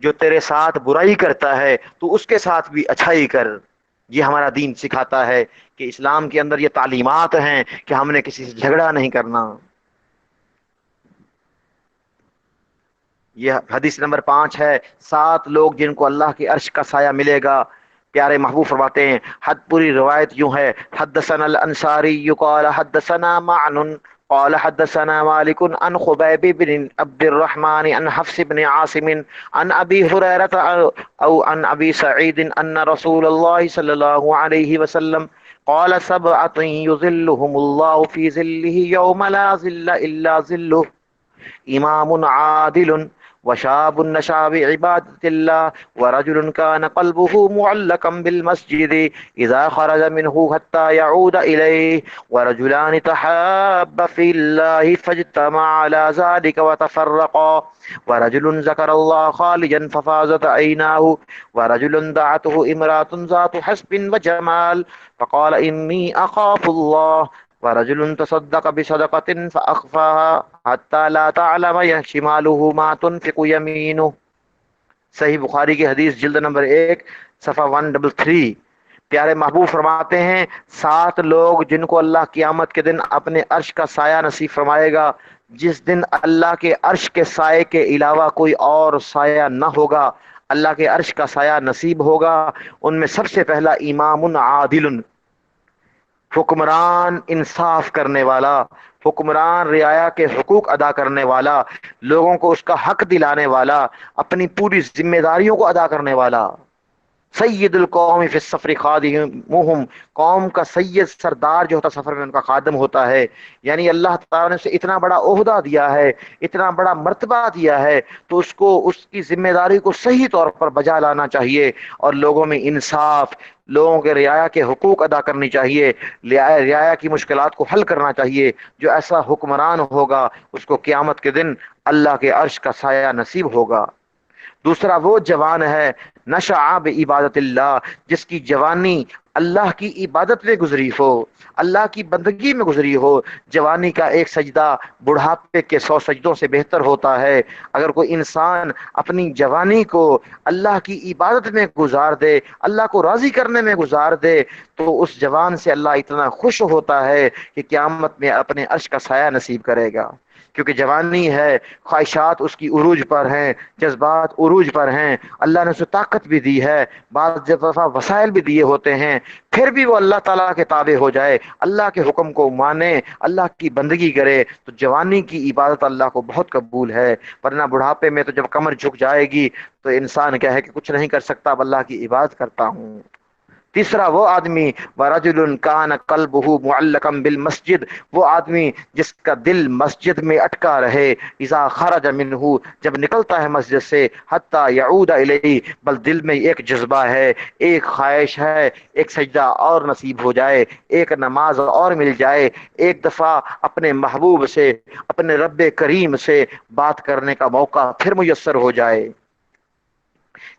جو تیرے ساتھ برائی کرتا ہے تو اس کے ساتھ بھی اچھائی کر۔ یہ ہمارا دین سکھاتا ہے کہ اسلام کے اندر یہ تعلیمات ہیں کہ ہم نے کسی سے جھگڑا نہیں کرنا۔ یہ حدیث نمبر 5 ہے، 7 لوگ جن کو اللہ کے عرش کا سایہ ملے گا۔ پیارے محبوب فرماتے ہیں، حد پوری روایت یوں ہے، حدثنا الانصاری قال حدثنا معن قال حدثنا مالك عن خبيب بن عبد الرحمن عن حفص بن عاصم عن ابي هريره او عن ابي سعيد ان رسول الله صلى الله عليه وسلم قال سبعة يظلهم الله في ظله يوم لا ظل الا ظله، امام عادل وشاب نشا بعبادة الله ورجل كان قلبه معلقا بالمسجد إذا خرج منه حتى يعود إليه ورجلان تحابا في الله فاجتمعا على ذلك وتفرقا ورجل ذكر الله خاليا ففازت عيناه ورجل دعته امرأة ذات حسب وجمال فقال إني أخاف الله ورجل تصدق بصدقة فأخفاها حتى لا تعلم شماله ما تنفق يمينه۔ صحیح بخاری کی حدیث جلد نمبر 1 صفحہ 133۔ پیارے محبوب فرماتے ہیں، 7 لوگ جن کو اللہ قیامت کے دن اپنے عرش کا سایہ نصیب فرمائے گا، جس دن اللہ کے عرش کے سائے کے علاوہ کوئی اور سایہ نہ ہوگا، اللہ کے عرش کا سایہ نصیب ہوگا۔ ان میں سب سے پہلا امام عادل، حکمران انصاف کرنے والا، حکمران رعایا کے حقوق ادا کرنے والا، لوگوں کو اس کا حق دلانے والا، اپنی پوری ذمہ داریوں کو ادا کرنے والا۔ سید القوم فی السفر خادمہم، قوم کا سید سردار جو ہوتا سفر میں ان کا خادم ہوتا ہے۔ یعنی اللہ تعالیٰ نے اسے اتنا بڑا عہدہ دیا ہے، اتنا بڑا مرتبہ دیا ہے، تو اس کو اس کی ذمہ داری کو صحیح طور پر بجا لانا چاہیے، اور لوگوں میں انصاف، لوگوں کے رعایا کے حقوق ادا کرنی چاہیے، رعایا کی مشکلات کو حل کرنا چاہیے۔ جو ایسا حکمران ہوگا اس کو قیامت کے دن اللہ کے عرش کا سایہ نصیب ہوگا۔ دوسرا وہ جوان ہے، نشأ بعبادت اللہ، جس کی جوانی اللہ کی عبادت میں گزری ہو، اللہ کی بندگی میں گزری ہو۔ جوانی کا ایک سجدہ بڑھاپے کے 100 سجدوں سے بہتر ہوتا ہے۔ اگر کوئی انسان اپنی جوانی کو اللہ کی عبادت میں گزار دے، اللہ کو راضی کرنے میں گزار دے، تو اس جوان سے اللہ اتنا خوش ہوتا ہے کہ قیامت میں اپنے عرش کا سایہ نصیب کرے گا۔ کیونکہ جوانی ہے، خواہشات اس کی عروج پر ہیں، جذبات عروج پر ہیں، اللہ نے اسے طاقت بھی دی ہے، بعض دفعہ وسائل بھی دیے ہوتے ہیں، پھر بھی وہ اللہ تعالیٰ کے تابع ہو جائے، اللہ کے حکم کو مانے، اللہ کی بندگی کرے، تو جوانی کی عبادت اللہ کو بہت قبول ہے۔ ورنہ بڑھاپے میں تو جب کمر جھک جائے گی تو انسان کیا ہے کہ کچھ نہیں کر سکتا، اب اللہ کی عبادت کرتا ہوں۔ تیسرا وہ آدمی، وَرَجُلٌ كَانَ قَلْبُهُ مُعَلَّقًا بِالْمَسْجِدِ، وہ آدمی جس کا دل مسجد میں اٹکا رہے، اذا خرج منہ، جب نکلتا ہے مسجد سے، حتی یعود الیہ، بل دل میں ایک جذبہ ہے، ایک خواہش ہے، ایک سجدہ اور نصیب ہو جائے، ایک نماز اور مل جائے، ایک دفعہ اپنے محبوب سے، اپنے رب کریم سے بات کرنے کا موقع پھر میسر ہو جائے۔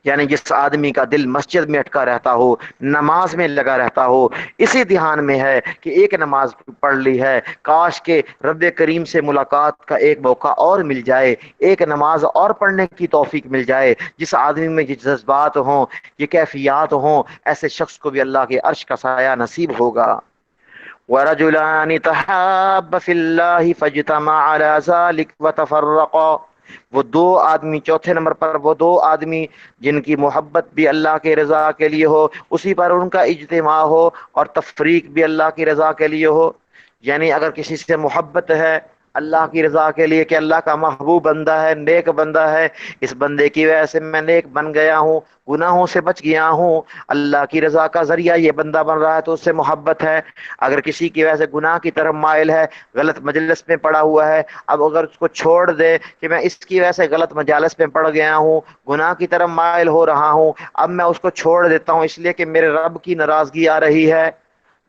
یعنی جس آدمی کا دل مسجد میں اٹکا رہتا ہو، نماز میں لگا رہتا ہو، اسی دھیان میں ہے کہ ایک نماز پڑھ لی ہے، کاش کے رب کریم سے ملاقات کا ایک موقع اور مل جائے، ایک نماز اور پڑھنے کی توفیق مل جائے۔ جس آدمی میں یہ جذبات ہوں، یہ کیفیات ہوں، ایسے شخص کو بھی اللہ کے عرش کا سایہ نصیب ہوگا۔ وَرَجُلَانِ تَحَابَّ فِي اللَّهِ فَاجْتَمَعَا عَلَى ذَلِكَ وَتَفَرَّقَا، وہ 2 آدمی، چوتھے نمبر پر وہ 2 آدمی جن کی محبت بھی اللہ کے رضا کے لیے ہو، اسی پر ان کا اجتماع ہو، اور تفریق بھی اللہ کی رضا کے لیے ہو۔ یعنی اگر کسی سے محبت ہے اللہ کی رضا کے لیے کہ اللہ کا محبوب بندہ ہے، نیک بندہ ہے، اس بندے کی وجہ سے میں نیک بن گیا ہوں، گناہوں سے بچ گیا ہوں، اللہ کی رضا کا ذریعہ یہ بندہ بن رہا ہے، تو اس سے محبت ہے۔ اگر کسی کی وجہ سے گناہ کی طرف مائل ہے، غلط مجلس میں پڑا ہوا ہے، اب اگر اس کو چھوڑ دے کہ میں اس کی وجہ سے غلط مجالس میں پڑ گیا ہوں، گناہ کی طرف مائل ہو رہا ہوں، اب میں اس کو چھوڑ دیتا ہوں اس لیے کہ میرے رب کی ناراضگی آ رہی ہے،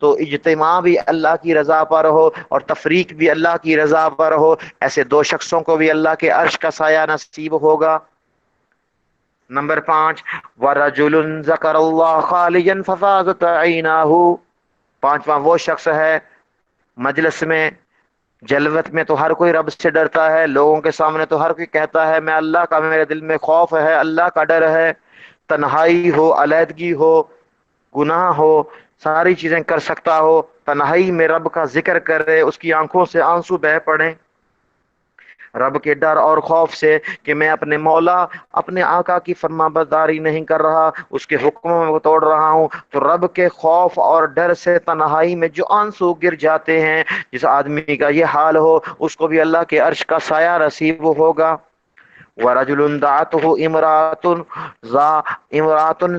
تو اجتماع بھی اللہ کی رضا پر ہو اور تفریق بھی اللہ کی رضا پر ہو، ایسے 2 شخصوں کو بھی اللہ کے عرش کا سایہ نصیب ہوگا۔ نمبر 5، وَرَجُلٌ ذَكَرَ اللَّهَ خَالِيًا فَفَاضَتْ عَيْنَاهُ، 5واں وہ شخص ہے مجلس میں جلوت میں تو ہر کوئی رب سے ڈرتا ہے، لوگوں کے سامنے تو ہر کوئی کہتا ہے میں اللہ کا، میرے دل میں خوف ہے، اللہ کا ڈر ہے۔ تنہائی ہو، علیحدگی ہو، گناہ ہو، ساری چیزیں کر سکتا ہو، تنہائی میں رب کا ذکر کرے، اس کی آنکھوں سے آنسو بہہ پڑیں رب کے ڈر اور خوف سے کہ میں اپنے مولا، اپنے آقا کی فرما برداری نہیں کر رہا، اس کے حکموں میں توڑ رہا ہوں، تو رب کے خوف اور ڈر سے تنہائی میں جو آنسو گر جاتے ہیں، جس آدمی کا یہ حال ہو اس کو بھی اللہ کے عرش کا سایہ نصیب ہوگا۔ ورجل دعته امرأة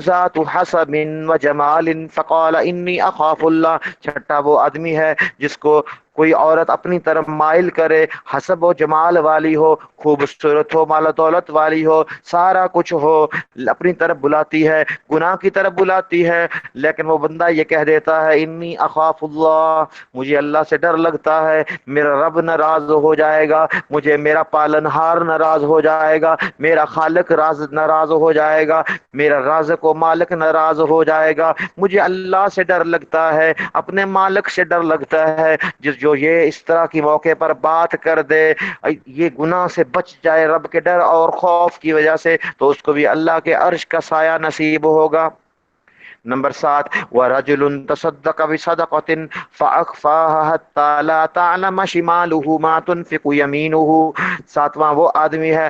ذات حسب وجمال فقال انی اخاف اللہ۔ چھٹا وہ آدمی ہے جس کو کوئی عورت اپنی طرف مائل کرے، حسب و جمال والی ہو، خوبصورت ہو، مال و دولت والی ہو، سارا کچھ ہو، اپنی طرف بلاتی ہے، گناہ کی طرف بلاتی ہے، لیکن وہ بندہ یہ کہہ دیتا ہے انی اخاف اللہ، مجھے اللہ سے ڈر لگتا ہے، میرا رب ناراض ہو جائے گا، مجھے میرا پالنہار ناراض ہو جائے گا، میرا خالق ناراض ہو جائے گا، میرا رازق و مالک ناراض ہو جائے گا، مجھے اللہ سے ڈر لگتا ہے، اپنے مالک سے ڈر لگتا ہے۔ جو یہ اس طرح کی موقع پر بات کر دے، یہ گناہ سے بچ جائے رب کے ڈر اور خوف کی وجہ سے، تو اس کو بھی اللہ کے عرش کا سایہ نصیب ہوگا۔ نمبر 7، وَرَجُلٌ تَصَدَّقَ بِصَدَقَةٍ فَأَخْفَاهَا حَتَّى لَا تَعْلَمَ شِمَالُهُ مَا تُنْفِقُ يَمِينُهُ۔ ساتواں وہ آدمی ہے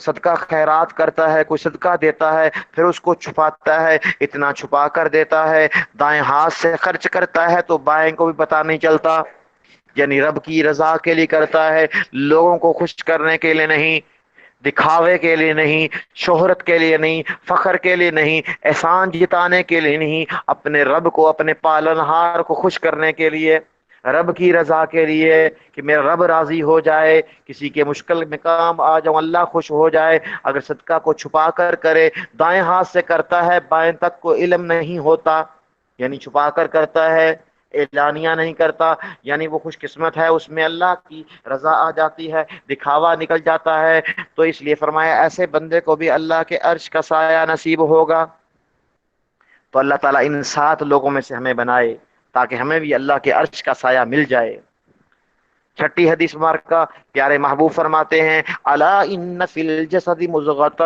صدقہ خیرات کرتا ہے، کوئی صدقہ دیتا ہے، پھر اس کو چھپاتا ہے، اتنا چھپا کر دیتا ہے، دائیں ہاتھ سے خرچ کرتا ہے تو بائیں کو بھی پتہ نہیں چلتا، یعنی رب کی رضا کے لیے کرتا ہے، لوگوں کو خوش کرنے کے لیے نہیں، دکھاوے کے لیے نہیں، شہرت کے لیے نہیں، فخر کے لیے نہیں، احسان جتانے کے لیے نہیں، اپنے رب کو، اپنے پالنہار کو خوش کرنے کے لیے، رب کی رضا کے لیے، کہ میرا رب راضی ہو جائے، کسی کے مشکل میں کام آ جاؤں، اللہ خوش ہو جائے۔ اگر صدقہ کو چھپا کر کرے، دائیں ہاتھ سے کرتا ہے، بائیں تک کو علم نہیں ہوتا، یعنی چھپا کر کرتا ہے، اعلانیہ نہیں کرتا، یعنی وہ خوش قسمت ہے، اس میں اللہ کی رضا آ جاتی ہے، دکھاوا نکل جاتا ہے، تو اس لیے فرمایا ایسے بندے کو بھی اللہ کے عرش کا سایہ نصیب ہوگا۔ تو اللہ تعالیٰ ان 7 لوگوں میں سے ہمیں بنائے تاکہ ہمیں بھی اللہ کے عرش کا سایہ مل جائے۔ چھٹی حدیث مبارکہ، پیارے محبوب فرماتے ہیں الا ان فی الجسد مضغۃ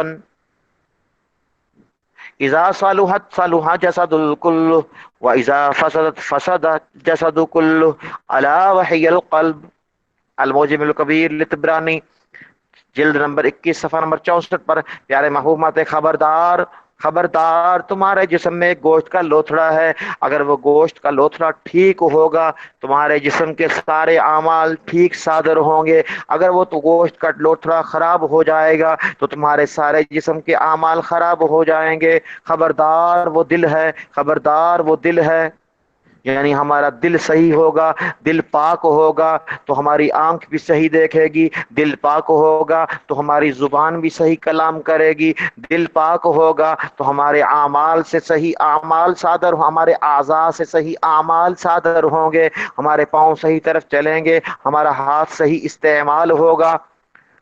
اذا صلحت صلح جسد الكل واذا فسدت فسد جسد كله الا وهي القلب۔ المعجم الکبیر لطبرانی، جلد نمبر 21 صفحہ نمبر 64 پر پیارے محبوب ماتے خبردار خبردار، تمہارے جسم میں ایک گوشت کا لوتھڑا ہے، اگر وہ گوشت کا لوتھڑا ٹھیک ہوگا تمہارے جسم کے سارے اعمال ٹھیک صادر ہوں گے، اگر وہ تو گوشت کا لوتھڑا خراب ہو جائے گا تو تمہارے سارے جسم کے اعمال خراب ہو جائیں گے۔ خبردار وہ دل ہے، خبردار وہ دل ہے، یعنی ہمارا دل صحیح ہوگا، دل پاک ہوگا تو ہماری آنکھ بھی صحیح دیکھے گی، دل پاک ہوگا تو ہماری زبان بھی صحیح کلام کرے گی، دل پاک ہوگا تو ہمارے اعمال سے صحیح اعمال صادر، ہمارے اعضاء سے صحیح اعمال صادر ہوں گے، ہمارے پاؤں صحیح طرف چلیں گے، ہمارا ہاتھ صحیح استعمال ہوگا۔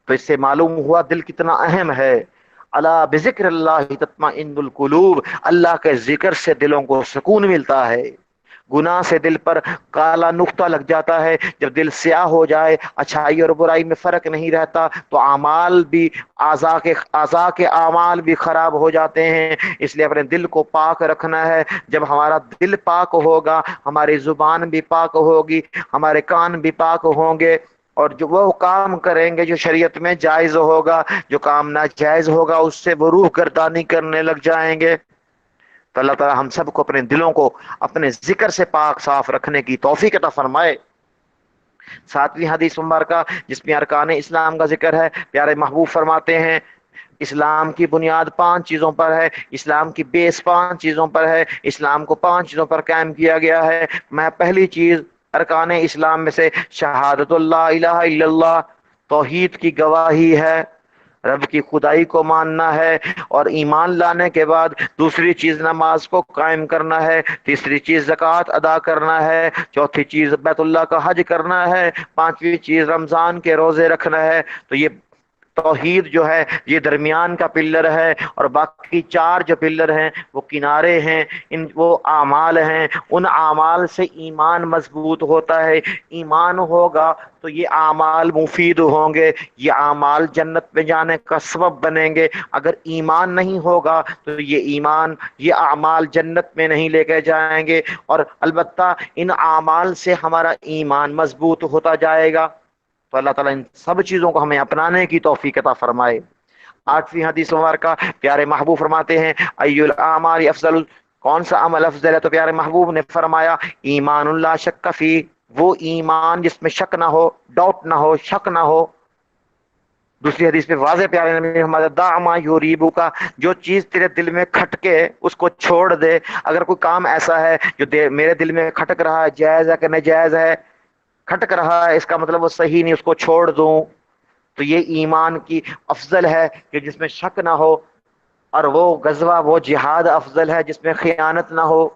تو اس سے معلوم ہوا دل کتنا اہم ہے۔ الا بذکر اللہ تطمئن القلوب، اللہ کے ذکر سے دلوں کو سکون ملتا ہے۔ گناہ سے دل پر کالا نقطہ لگ جاتا ہے، جب دل سیاہ ہو جائے، اچھائی اور برائی میں فرق نہیں رہتا، تو اعمال بھی، اعضاء کے اعمال بھی خراب ہو جاتے ہیں۔ اس لیے اپنے دل کو پاک رکھنا ہے، جب ہمارا دل پاک ہوگا ہماری زبان بھی پاک ہوگی، ہمارے کان بھی پاک ہوں گے، اور جو وہ کام کریں گے جو شریعت میں جائز ہوگا، جو کام ناجائز ہوگا اس سے وہ روح گردانی کرنے لگ جائیں گے۔ تو اللہ تعالی ہم سب کو اپنے دلوں کو اپنے ذکر سے پاک صاف رکھنے کی توفیق عطا فرمائے۔ 7ویں حدیث مبارکہ جس میں ارکان اسلام کا ذکر ہے، پیارے محبوب فرماتے ہیں اسلام کی بنیاد 5 چیزوں پر ہے، اسلام کی بیس 5 چیزوں پر ہے، اسلام کو 5 چیزوں پر قائم کیا گیا ہے۔ میں پہلی چیز ارکان اسلام میں سے شہادت اللہ الہ الا اللہ، توحید کی گواہی ہے، رب کی خدائی کو ماننا ہے، اور ایمان لانے کے بعد دوسری چیز نماز کو قائم کرنا ہے، تیسری چیز زکوٰۃ ادا کرنا ہے، چوتھی چیز بیت اللہ کا حج کرنا ہے، 5ویں چیز رمضان کے روزے رکھنا ہے۔ تو یہ توحید جو ہے یہ درمیان کا پلر ہے، اور باقی چار جو پلر ہیں وہ کنارے ہیں، ان وہ اعمال ہیں، ان اعمال سے ایمان مضبوط ہوتا ہے، ایمان ہوگا تو یہ اعمال مفید ہوں گے، یہ اعمال جنت میں جانے کا سبب بنیں گے، اگر ایمان نہیں ہوگا تو یہ ایمان یہ اعمال جنت میں نہیں لے کے جائیں گے، اور البتہ ان اعمال سے ہمارا ایمان مضبوط ہوتا جائے گا۔ تو اللہ تعالیٰ ان سب چیزوں کو ہمیں اپنانے کی توفیق عطا فرمائے۔ آٹھویں حدیث مبارکہ پیارے محبوب فرماتے ہیں ای الاعمال افضل، کون سا عمل افضل ہے؟ تو پیارے محبوب نے فرمایا ایمان لا شک فی، وہ ایمان جس میں شک نہ ہو، ڈاؤٹ نہ ہو، شک نہ ہو۔ دوسری حدیث میں واضح پیارے نبی نے فرمایا دع ما یریبو کا، جو چیز تیرے دل میں کھٹکے اس کو چھوڑ دے۔ اگر کوئی کام ایسا ہے جو میرے دل میں کھٹک رہا ہے، جائز ہے کہ ناجائز ہے، کھٹک رہا ہے، اس کا مطلب وہ صحیح نہیں، اس کو چھوڑ دوں، تو یہ ایمان کی افضل ہے کہ جس میں شک نہ ہو، اور وہ غزوہ وہ جہاد افضل ہے جس میں خیانت نہ ہو،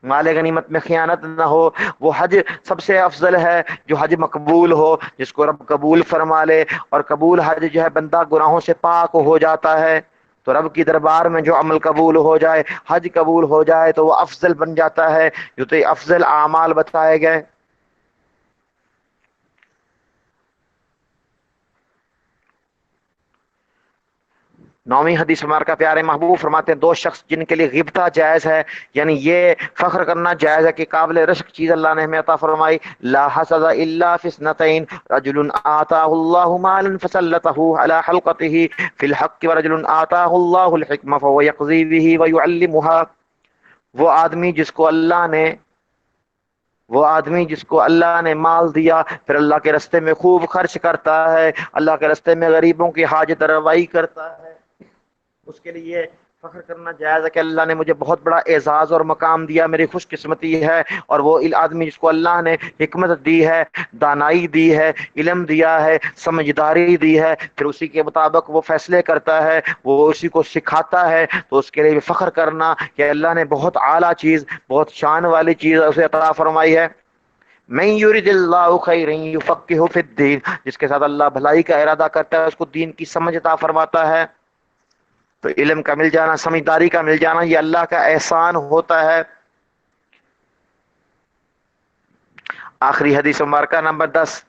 مال غنیمت میں خیانت نہ ہو۔ وہ حج سب سے افضل ہے جو حج مقبول ہو، جس کو رب قبول فرما لے، اور قبول حج جو ہے بندہ گناہوں سے پاک ہو جاتا ہے، تو رب کی دربار میں جو عمل قبول ہو جائے، حج قبول ہو جائے تو وہ افضل بن جاتا ہے۔ جو تو افضل اعمال بتائے گئے۔ نویں حدیث مبارکہ پیارے محبوب فرماتے ہیں دو شخص جن کے لیے غیبتہ جائز ہے، یعنی یہ فخر کرنا جائز ہے کہ قابل رشک چیز اللہ نے ہمیں عطا فرمائی، لا حسد الا فی اثنتین رجل آتاہ اللہ مالا فسلطہ علی حلقتہ فی الحق ورجل آتاہ اللہ الحکمہ فهو یقضی بہ ویعلمها۔ وہ آدمی جس کو اللہ نے مال دیا، پھر اللہ کے رستے میں خوب خرچ کرتا ہے، اللہ کے رستے میں غریبوں کی حاجت روائی کرتا ہے، اس کے لیے فخر کرنا جائز ہے کہ اللہ نے مجھے بہت بڑا اعزاز اور مقام دیا، میری خوش قسمتی ہے۔ اور وہ آدمی جس کو اللہ نے حکمت دی ہے، دانائی دی ہے، علم دیا ہے، سمجھداری دی ہے، پھر اسی کے مطابق وہ فیصلے کرتا ہے، وہ اسی کو سکھاتا ہے، تو اس کے لیے فخر کرنا کہ اللہ نے بہت اعلیٰ چیز، بہت شان والی چیز اسے عطا فرمائی ہے۔ من یرید اللہ خیرا یفقہہ فی الدین، جس کے ساتھ اللہ بھلائی کا ارادہ کرتا ہے اس کو دین کی سمجھ عطا فرماتا ہے۔ تو علم کا مل جانا، سمجھداری کا مل جانا، یہ اللہ کا احسان ہوتا ہے۔ آخری حدیث مبارکہ نمبر 10،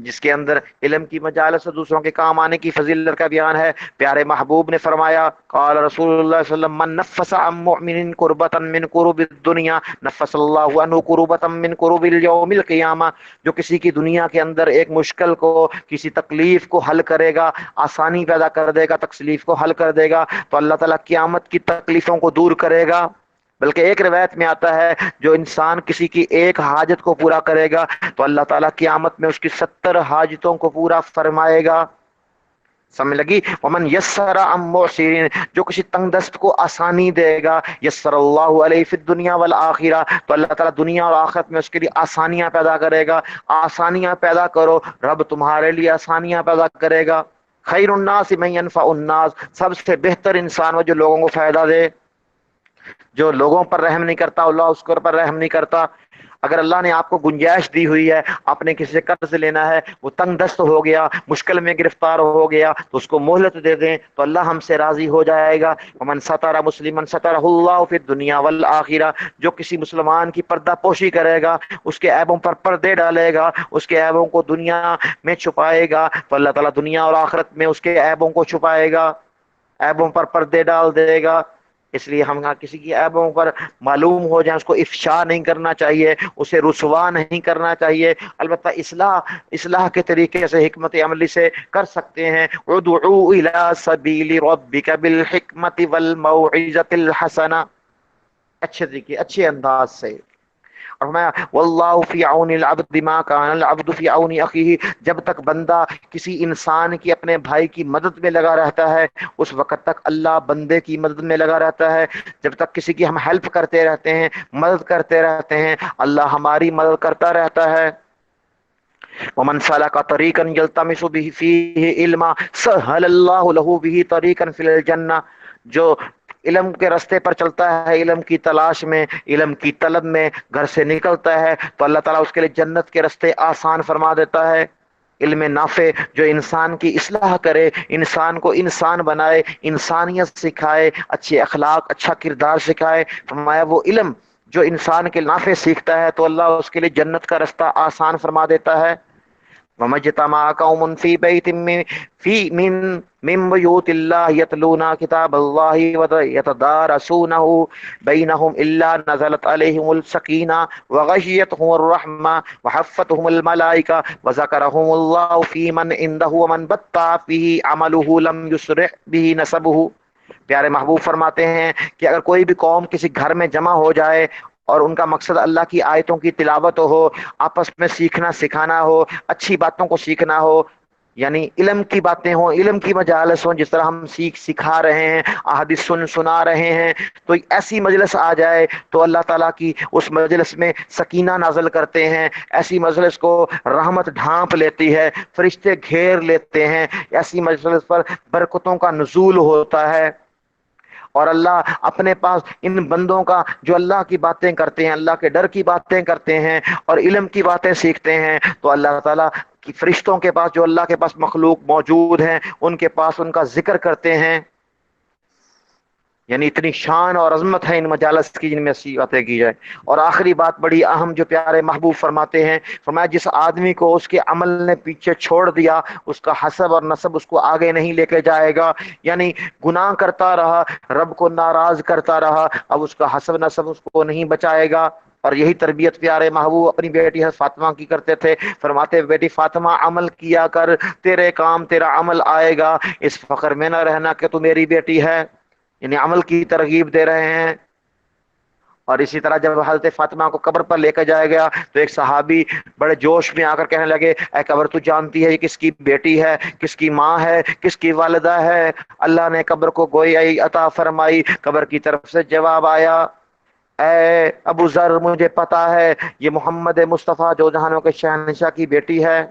جس کے اندر علم کی مجالس سے دوسروں کے کام آنے کی فضیلت کا بیان ہے، پیارے محبوب نے فرمایا قال رسول اللہ صلی اللہ علیہ وسلم من نفس عن مؤمن کربتا من کروب الدنیا نفس اللہ عنہ کروبتا من کروب اليوم القیامہ، جو کسی کی دنیا کے اندر ایک مشکل کو، کسی تکلیف کو حل کرے گا، آسانی پیدا کر دے گا، تکلیف کو حل کر دے گا، تو اللہ تعالیٰ قیامت کی تکلیفوں کو دور کرے گا۔ بلکہ ایک روایت میں آتا ہے جو انسان کسی کی ایک حاجت کو پورا کرے گا تو اللہ تعالیٰ قیامت میں اس کی 70 حاجتوں کو پورا فرمائے گا۔ سمجھ لگی؟ ومن یسر عن معسر، جو کسی تنگ دست کو آسانی دے گا، یسر اللہ علیہ فی الدنیا والآخرہ، تو اللہ تعالیٰ دنیا اور آخرت میں اس کے لیے آسانیاں پیدا کرے گا۔ آسانیاں پیدا کرو، رب تمہارے لیے آسانیاں پیدا کرے گا۔ خیر الناس من ینفع الناس، سب سے بہتر انسان وہ جو لوگوں کو فائدہ دے، جو لوگوں پر رحم نہیں کرتا اللہ اس کے پر رحم نہیں کرتا۔ اگر اللہ نے آپ کو گنجائش دی ہوئی ہے، آپ نے کسی سے قرض لینا ہے، وہ تنگ دست ہو گیا، مشکل میں گرفتار ہو گیا، تو اس کو مہلت دے دیں تو اللہ ہم سے راضی ہو جائے گا۔ ومن ستر مسلما سترہ اللہ فی الدنیا والآخرہ، جو کسی مسلمان کی پردہ پوشی کرے گا، اس کے عیبوں پر پردے ڈالے گا، اس کے عیبوں کو دنیا میں چھپائے گا، تو اللہ تعالیٰ دنیا اور آخرت میں اس کے عیبوں کو چھپائے گا، عیبوں پر پردے ڈال دے گا۔ اس لیے ہم کسی کی عیبوں پر معلوم ہو جائیں اس کو افشا نہیں کرنا چاہیے، اسے رسوا نہیں کرنا چاہیے، البتہ اصلاح کے طریقے سے، حکمت عملی سے کر سکتے ہیں۔ ادعو الی سبیل ربک بالحکمت والموعظۃ الحسنہ، اچھے طریقے، اچھے انداز سے۔ اور فرمایا واللہ فی عون العبد ما کان العبد فی عون اخیہ، جب تک بندہ کسی انسان کی، اپنے بھائی کی مدد میں لگا رہتا ہے اس وقت تک اللہ بندے کی مدد میں لگا رہتا ہے۔ جب تک کسی کی ہم ہیلپ کرتے رہتے ہیں، مدد کرتے رہتے ہیں، اللہ ہماری مدد کرتا رہتا ہے۔ ومن سلک طریقا یلتمس به فیہ علما سہل اللہ لہ به طریقا فی الجنہ، جو علم کے راستے پر چلتا ہے، علم کی تلاش میں، علم کی طلب میں گھر سے نکلتا ہے، تو اللہ تعالیٰ اس کے لیے جنت کے راستے آسان فرما دیتا ہے۔ علم نافع جو انسان کی اصلاح کرے، انسان کو انسان بنائے، انسانیت سکھائے، اچھے اخلاق، اچھا کردار سکھائے، فرمایا وہ علم جو انسان کے نافع سیکھتا ہے تو اللہ اس کے لیے جنت کا رستہ آسان فرما دیتا ہے۔ وَمَجْتَمَعَ قَوْمٌ فِي بَيْتٍ مِّن بُيُوتِ اللَّهِ يَتْلُونَ كِتَابَ اللَّهِ وَيَتَدَارَسُونَهُ بَيْنَهُمْ إِلَّا نَزَلَتْ عَلَيْهِمُ السَّكِينَةُ وَغَشِيَتْهُمُ الرَّحْمَةُ وَحَفَّتْهُمُ الْمَلَائِكَةُ وَذَكَرَهُمُ اللَّهُ فِي مَنْ عِندَهُ وَمَنْ بَطَّأَ بِهِ عَمَلُهُ لَمْ يُسْرِعْ بِهِ نَسَبُهُ۔ پیارے محبوب فرماتے ہیں کہ اگر کوئی بھی قوم کسی گھر میں جمع ہو جائے اور ان کا مقصد اللہ کی آیتوں کی تلاوت ہو، آپس میں سیکھنا سکھانا ہو، اچھی باتوں کو سیکھنا ہو، یعنی علم کی باتیں ہوں، علم کی مجالس ہوں، جس طرح ہم سکھا رہے ہیں، احادیث سنا رہے ہیں، تو ایسی مجلس آ جائے تو اللہ تعالیٰ کی اس مجلس میں سکینہ نازل کرتے ہیں، ایسی مجلس کو رحمت ڈھانپ لیتی ہے، فرشتے گھیر لیتے ہیں، ایسی مجلس پر برکتوں کا نزول ہوتا ہے، اور اللہ اپنے پاس ان بندوں کا جو اللہ کی باتیں کرتے ہیں، اللہ کے ڈر کی باتیں کرتے ہیں اور علم کی باتیں سیکھتے ہیں، تو اللہ تعالیٰ کی فرشتوں کے پاس جو اللہ کے پاس مخلوق موجود ہیں ان کے پاس ان کا ذکر کرتے ہیں۔ یعنی اتنی شان اور عظمت ہے ان مجالس کی جن میں ایسی باتیں کی جائے۔ اور آخری بات بڑی اہم جو پیارے محبوب فرماتے ہیں، فرمایا جس آدمی کو اس کے عمل نے پیچھے چھوڑ دیا، اس کا حسب اور نسب اس کو آگے نہیں لے کے جائے گا، یعنی گناہ کرتا رہا، رب کو ناراض کرتا رہا، اب اس کا حسب نسب اس کو نہیں بچائے گا۔ اور یہی تربیت پیارے محبوب اپنی بیٹی حضرت فاطمہ کی کرتے تھے، فرماتے بیٹی فاطمہ عمل کیا کر، تیرے کام تیرا عمل آئے گا، اس فخر میں نہ رہنا کہ تو میری بیٹی ہے، یعنی عمل کی ترغیب دے رہے ہیں۔ اور اسی طرح جب حضرت فاطمہ کو قبر پر لے کر جایا گیا تو ایک صحابی بڑے جوش میں آ کر کہنے لگے، اے قبر تو جانتی ہے یہ کس کی بیٹی ہے، کس کی ماں ہے، کس کی والدہ ہے؟ اللہ نے قبر کو گوئی عطا فرمائی، قبر کی طرف سے جواب آیا، اے ابو ذر مجھے پتا ہے یہ محمد مصطفیٰ جو جہانوں کے شہنشاہ کی بیٹی ہے،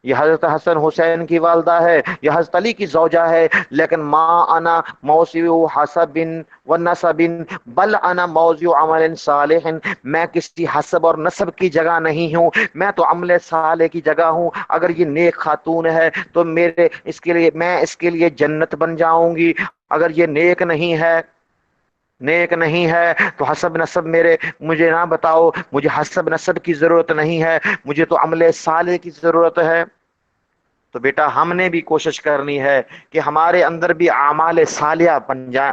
یہ حضرت حسن حسین کی والدہ ہے، یہ حضرت علی کی زوجہ ہے، لیکن ما انا موضع حسب و نسب بل انا موضع عمل صالح، میں کسی حسب اور نسب کی جگہ نہیں ہوں، میں تو عمل صالح کی جگہ ہوں۔ اگر یہ نیک خاتون ہے تو میں اس کے لیے جنت بن جاؤں گی، اگر یہ نیک نہیں ہے تو حسب نسب مجھے نہ بتاؤ، مجھے حسب نسب کی ضرورت نہیں ہے، مجھے تو عمل صالح کی ضرورت ہے۔ تو بیٹا ہم نے بھی کوشش کرنی ہے کہ ہمارے اندر بھی اعمال صالحہ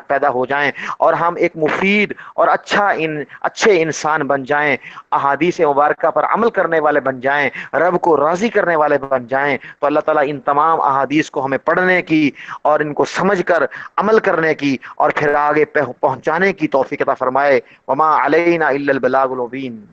پیدا ہو جائیں اور ہم ایک مفید اور اچھے انسان بن جائیں، احادیث مبارکہ پر عمل کرنے والے بن جائیں، رب کو راضی کرنے والے بن جائیں۔ تو اللہ تعالیٰ ان تمام احادیث کو ہمیں پڑھنے کی اور ان کو سمجھ کر عمل کرنے کی اور پھر آگے پہنچانے کی توفیق عطا فرمائے۔ وما علینا الا البلاغ المبین۔